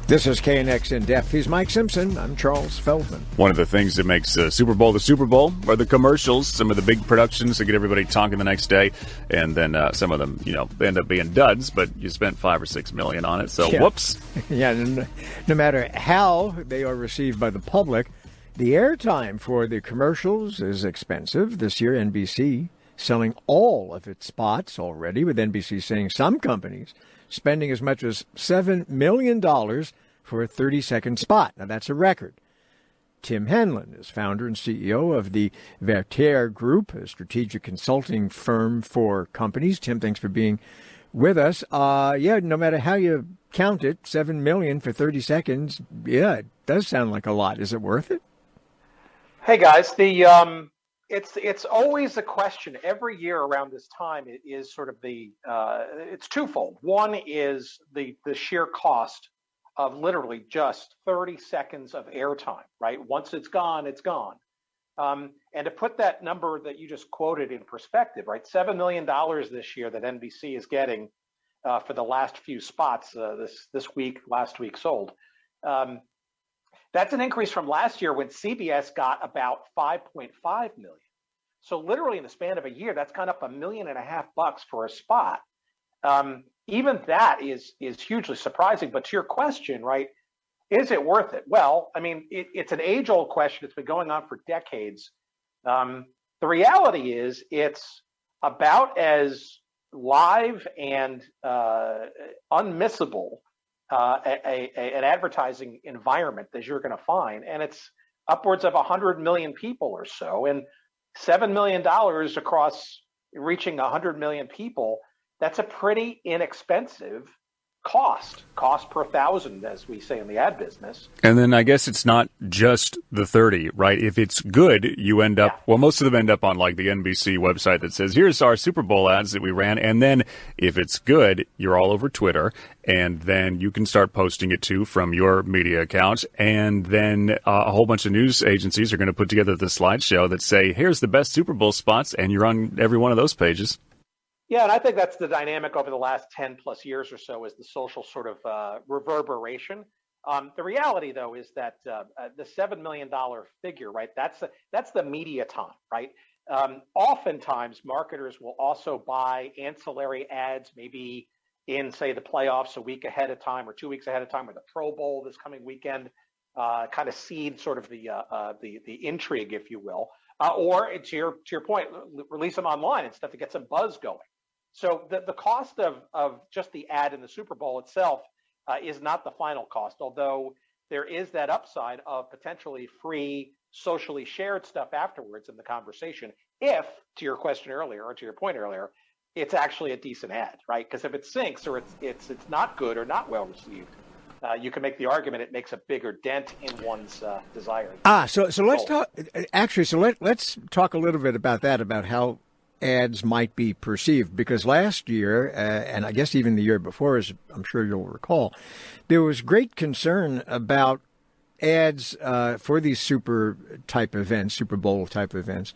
This is KNX In Depth. He's Mike Simpson. I'm Charles Feldman. One of the things that makes the Super Bowl are the commercials, some of the big productions that get everybody talking the next day. And then some of them, they end up being duds, but you spent $5 or $6 million on it. So, Whoops. Yeah, no matter how they are received by the public, the airtime for the commercials is expensive. This year, NBC selling all of its spots already, with NBC saying some companies spending as much as $7 million for a 30-second spot. Now, that's a record. Tim Hanlon is founder and CEO of the Vertere Group, a strategic consulting firm for companies. Tim, thanks for being with us. No matter how you count it, $7 million for 30 seconds, it does sound like a lot. Is it worth it? Hey, guys, it's always a question every year around this time. It is sort of it's twofold. One is the sheer cost of literally just 30 seconds of airtime, right? Once it's gone, it's gone. And to put that number that you just quoted in perspective, right? $7 million this year that NBC is getting for the last few spots this week, last week sold. That's an increase from last year when CBS got about $5.5 million. So literally in the span of a year, that's gone up $1.5 million for a spot. Even that is hugely surprising. But to your question, right, is it worth it? Well, I mean, it's an age-old question. It's been going on for decades. The reality is it's about as live and unmissable an advertising environment as you're going to find. And it's upwards of 100 million people or so. And $7 million across reaching 100 million people, that's a pretty inexpensive cost per thousand, as we say in the ad business. And then I guess it's not just the 30, right? If it's good, you end up, well, most of them end up on like the NBC website that says, here's our Super Bowl ads that we ran. And then if it's good, you're all over Twitter. And then you can start posting it too from your media accounts. And then a whole bunch of news agencies are going to put together the slideshow that say, here's the best Super Bowl spots. And you're on every one of those pages. Yeah, and I think that's the dynamic over the last 10 plus years or so, is the social sort of reverberation. The reality, though, is that the $7 million figure, right, that's the media time, right? Oftentimes, marketers will also buy ancillary ads, maybe in, say, the playoffs a week ahead of time or 2 weeks ahead of time, or the Pro Bowl this coming weekend, kind of seed sort of the intrigue, if you will. Or to your point, release them online and stuff to get some buzz going. So the cost of just the ad in the Super Bowl itself is not the final cost, although there is that upside of potentially free, socially shared stuff afterwards in the conversation, if, to your question earlier, or to your point earlier, it's actually a decent ad, right? Because if it sinks or it's not good or not well received, you can make the argument it makes a bigger dent in one's desire. So let's talk. Actually, let's talk a little bit about that, about how ads might be perceived, because last year, and I guess even the year before, as I'm sure you'll recall, there was great concern about ads for these Super Bowl type events,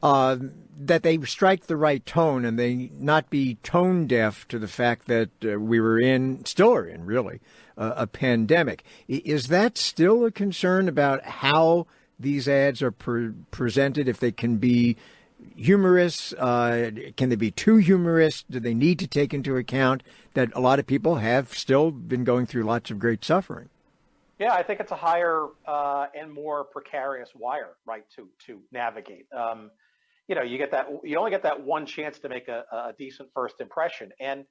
that they strike the right tone and they not be tone deaf to the fact that we still are in really a pandemic. Is that still a concern about how these ads are presented? If they can be humorous, can they be too humorous? Do they need to take into account that a lot of people have still been going through lots of great suffering? Yeah, I think it's a higher and more precarious wire, right, to navigate. You only get that one chance to make a decent first impression. And,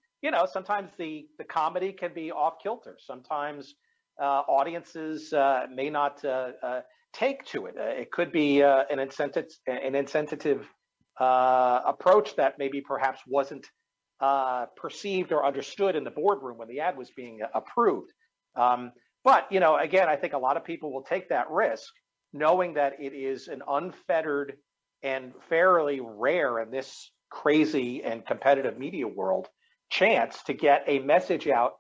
sometimes the comedy can be off kilter. Sometimes audiences may not take to it. It could be an insensitive approach that maybe perhaps wasn't perceived or understood in the boardroom when the ad was being approved. But, again, I think a lot of people will take that risk, knowing that it is an unfettered and fairly rare in this crazy and competitive media world chance to get a message out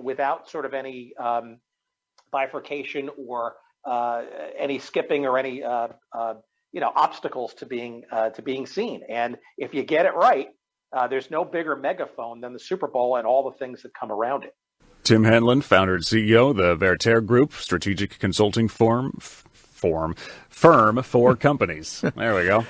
without sort of any bifurcation or any skipping or any obstacles to being seen. And if you get it right, there's no bigger megaphone than the Super Bowl and all the things that come around it. Tim Hanlon, founder and CEO, the Vertere Group, strategic consulting firm for companies. There we go.